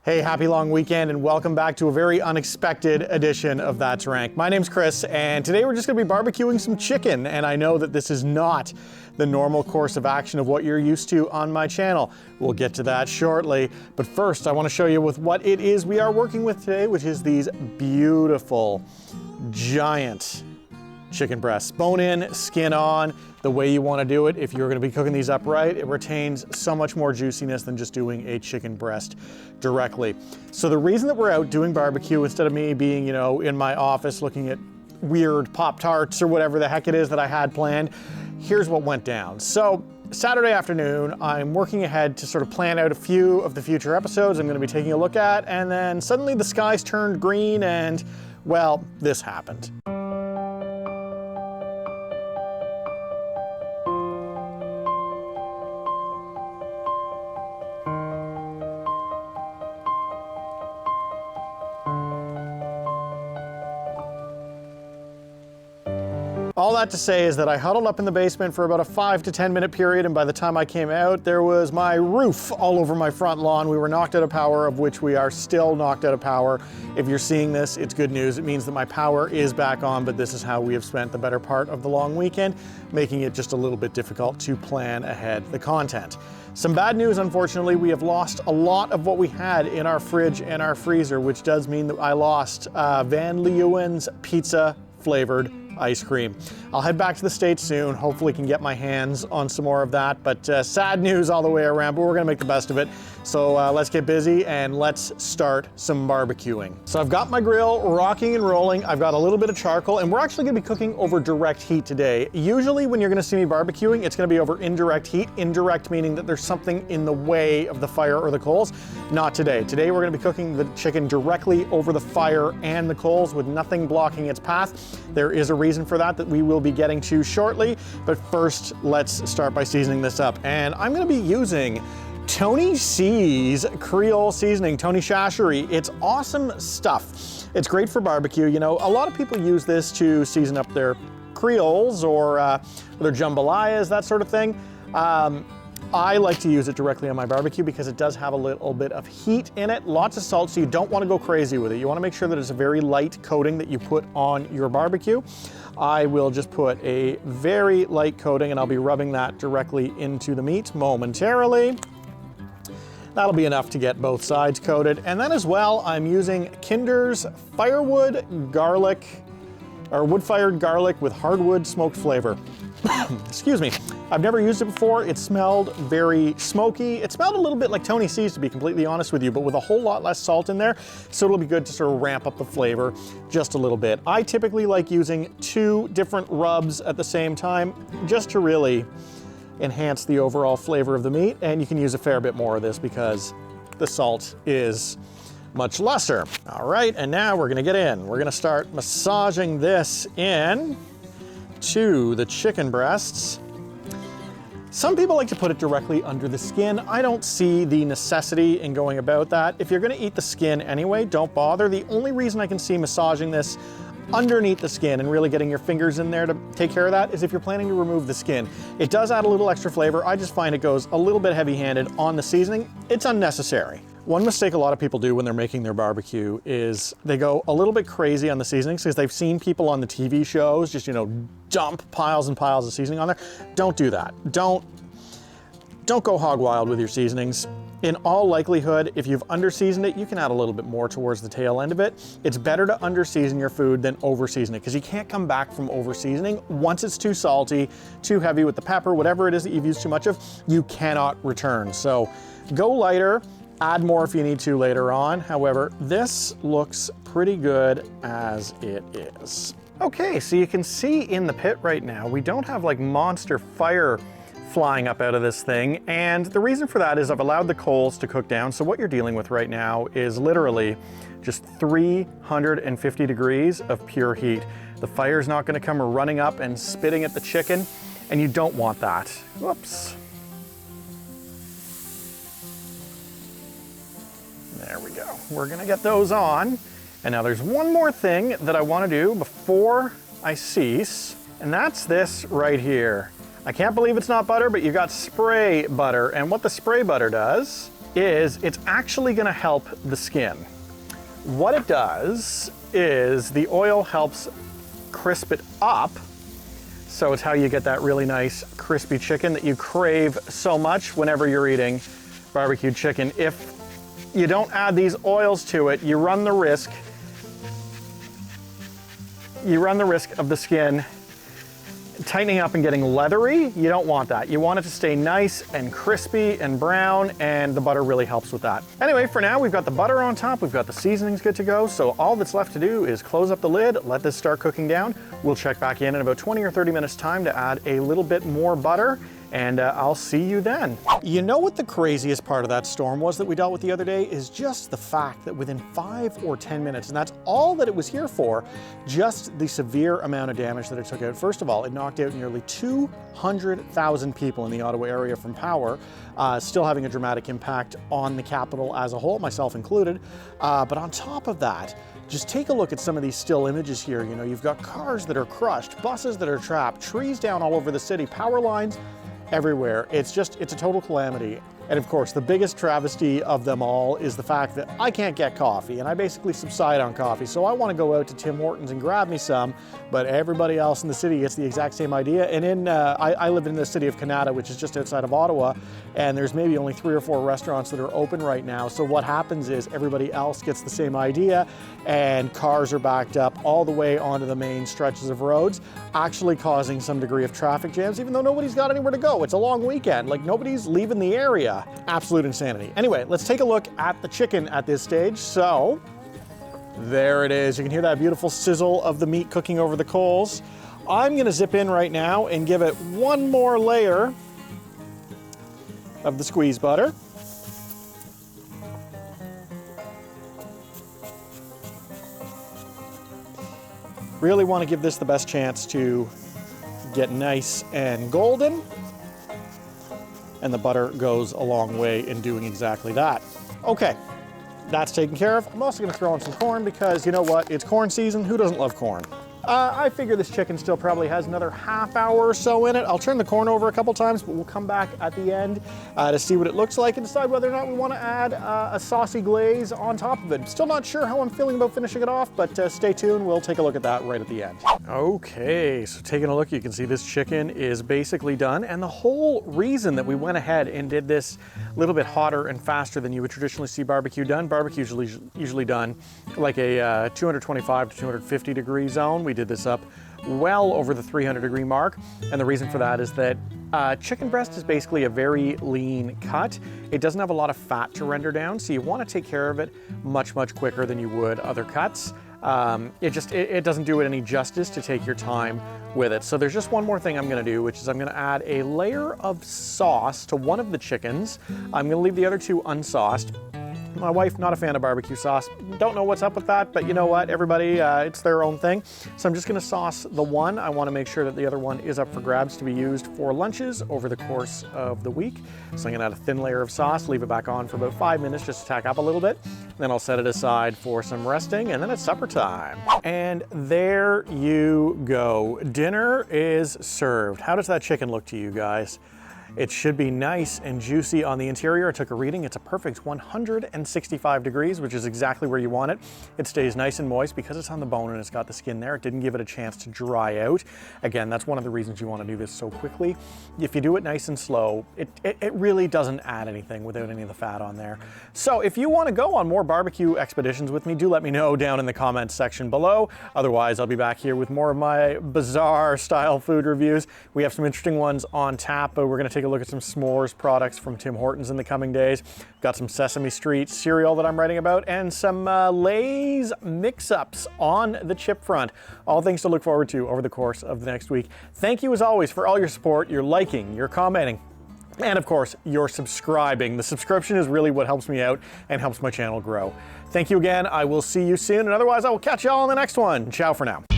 Hey, happy long weekend and welcome back to a very unexpected edition of That's Rank. My name's Chris and today we're just gonna be barbecuing some chicken, and I know that this is not the normal course of action of what you're used to on my channel. We'll get to that shortly, but first I wanna show you with what it is we are working with today, which is these beautiful, giant chicken breasts. Bone in, skin on, the way you want to do it. If you're going to be cooking these upright, it retains so much more juiciness than just doing a chicken breast directly. So the reason that we're out doing barbecue instead of me being, you know, in my office looking at weird Pop-Tarts or whatever the heck it is that I had planned, here's what went down. So Saturday afternoon, I'm working ahead to sort of plan out a few of the future episodes I'm going to be taking a look at, and then suddenly the skies turned green and, well, this happened. All that to say is that I huddled up in the basement for about a 5 to 10 minute period, and by the time I came out, there was my roof all over my front lawn. We were knocked out of power, of which we are still knocked out of power. If you're seeing this, it's good news. It means that my power is back on, but this is how we have spent the better part of the long weekend, making it just a little bit difficult to plan ahead the content. Some bad news, unfortunately, we have lost a lot of what we had in our fridge and our freezer, which does mean that I lost Van Leeuwen's pizza flavored ice cream. I'll head back to the States soon, hopefully can get my hands on some more of that, but sad news all the way around, but we're gonna make the best of it. So let's get busy and let's start some barbecuing. So I've got my grill rocking and rolling, I've got a little bit of charcoal, and we're actually gonna be cooking over direct heat today. Usually when you're gonna see me barbecuing, it's gonna be over indirect heat, indirect meaning that there's something in the way of the fire or the coals. Not today. Today we're gonna be cooking the chicken directly over the fire and the coals with nothing blocking its path. There is a reason for that we we will be getting to shortly, but first let's start by seasoning this up. And I'm gonna be using Tony C's Creole seasoning, Tony Chachery. It's awesome stuff. It's great for barbecue. You know, a lot of people use this to season up their Creoles or their jambalayas, that sort of thing. I like to use it directly on my barbecue because it does have a little bit of heat in it, lots of salt, so you don't want to go crazy with it. You want to make sure that it's a very light coating that you put on your barbecue. I will just put a very light coating and I'll be rubbing that directly into the meat momentarily. That'll be enough to get both sides coated. And then as well, I'm using Kinder's Firewood Garlic, or wood-fired garlic with hardwood smoked flavor. Excuse me. I've never used it before. It smelled very smoky. It smelled a little bit like Tony C's, to be completely honest with you, but with a whole lot less salt in there, so it'll be good to sort of ramp up the flavor just a little bit. I typically like using 2 different rubs at the same time, just to really enhance the overall flavor of the meat, and you can use a fair bit more of this because the salt is much lesser. All right, and now we're gonna get in. We're gonna start massaging this in to the chicken breasts. Some people like to put it directly under the skin. I don't see the necessity in going about that. If you're gonna eat the skin anyway, don't bother. The only reason I can see massaging this underneath the skin and really getting your fingers in there to take care of that is if you're planning to remove the skin. It does add a little extra flavor. I just find it goes a little bit heavy-handed on the seasoning. It's unnecessary. One mistake a lot of people do when they're making their barbecue is they go a little bit crazy on the seasonings because they've seen people on the TV shows just, you know, dump piles and piles of seasoning on there. Don't do that. Don't go hog wild with your seasonings. In all likelihood, if you've under-seasoned it, you can add a little bit more towards the tail end of it. It's better to under-season your food than over-season it because you can't come back from over-seasoning. Once it's too salty, too heavy with the pepper, whatever it is that you've used too much of, you cannot return. So go lighter. Add more if you need to later on. However, this looks pretty good as it is. Okay, so you can see in the pit right now, we don't have like monster fire flying up out of this thing. And the reason for that is I've allowed the coals to cook down. So what you're dealing with right now is literally just 350 degrees of pure heat. The fire's not gonna come running up and spitting at the chicken, and you don't want that. Whoops. There we go. We're gonna get those on. And now there's one more thing that I wanna do before I cease, and that's this right here. I can't believe it's not butter, but you got spray butter. And what the spray butter does is it's actually gonna help the skin. What it does is the oil helps crisp it up, so it's how you get that really nice crispy chicken that you crave so much whenever you're eating barbecued chicken. If you don't add these oils to it, you run the risk of the skin tightening up and getting leathery. You don't want that. You want it to stay nice and crispy and brown, and the butter really helps with that. Anyway, for now, we've got the butter on top, we've got the seasonings good to go, so all that's left to do is close up the lid, let this start cooking down. We'll check back in about 20 or 30 minutes time to add a little bit more butter, and I'll see you then. You know what the craziest part of that storm was that we dealt with the other day is just the fact that within 5 or 10 minutes, and that's all that it was here for, just the severe amount of damage that it took out. First of all, it knocked out nearly 200,000 people in the Ottawa area from power, still having a dramatic impact on the capital as a whole, myself included. But on top of that, just take a look at some of these still images here. You know, you've got cars that are crushed, buses that are trapped, trees down all over the city, power lines everywhere. It's a total calamity. And of course, the biggest travesty of them all is the fact that I can't get coffee, and I basically subside on coffee. So I want to go out to Tim Hortons and grab me some, but everybody else in the city gets the exact same idea. And I live in the city of Canada, which is just outside of Ottawa, and there's maybe only 3 or 4 restaurants that are open right now. So what happens is everybody else gets the same idea, and cars are backed up all the way onto the main stretches of roads, actually causing some degree of traffic jams, even though nobody's got anywhere to go. It's a long weekend, like nobody's leaving the area. Absolute insanity. Anyway, let's take a look at the chicken at this stage. So, there it is. You can hear that beautiful sizzle of the meat cooking over the coals. I'm gonna zip in right now and give it one more layer of the squeeze butter. Really want to give this the best chance to get nice and golden. And the butter goes a long way in doing exactly that. Okay, that's taken care of. I'm also gonna throw in some corn because you know what, it's corn season, who doesn't love corn? I figure this chicken still probably has another half hour or so in it. I'll turn the corn over a couple times, but we'll come back at the end to see what it looks like and decide whether or not we want to add a saucy glaze on top of it. Still not sure how I'm feeling about finishing it off, but stay tuned. We'll take a look at that right at the end. Okay, so taking a look, you can see this chicken is basically done. And the whole reason that we went ahead and did this a little bit hotter and faster than you would traditionally see barbecue done, barbecue is usually done like a 225 to 250 degree zone. We did this up well over the 300 degree mark, and the reason for that is that chicken breast is basically a very lean cut. It doesn't have a lot of fat to render down, so you want to take care of it much quicker than you would other cuts. It doesn't do it any justice to take your time with it. So there's just one more thing I'm going to do, which is I'm going to add a layer of sauce to one of the chickens. I'm going to leave the other 2 unsauced. My wife, not a fan of barbecue sauce. Don't know what's up with that, but you know what, everybody, it's their own thing. So I'm just gonna sauce the one. I wanna make sure that the other one is up for grabs to be used for lunches over the course of the week. So I'm gonna add a thin layer of sauce, leave it back on for about 5 minutes just to tack up a little bit. Then I'll set it aside for some resting, and then it's supper time. And there you go. Dinner is served. How does that chicken look to you guys? It should be nice and juicy on the interior. I took a reading. It's a perfect 165 degrees, which is exactly where you want it. It stays nice and moist because it's on the bone and it's got the skin there. It didn't give it a chance to dry out. Again, that's one of the reasons you want to do this so quickly. If you do it nice and slow, it really doesn't add anything without any of the fat on there. So if you want to go on more barbecue expeditions with me, do let me know down in the comments section below. Otherwise, I'll be back here with more of my bizarre style food reviews. We have some interesting ones on tap, but we're going to take a look at some s'mores products from Tim Hortons in the coming days. Got some Sesame Street cereal that I'm writing about, and some Lay's mix-ups on the chip front. All things to look forward to over the course of the next week. Thank you as always for all your support, your liking, your commenting, and of course, your subscribing. The subscription is really what helps me out and helps my channel grow. Thank you again. I will see you soon, and otherwise I will catch y'all on the next one. Ciao for now.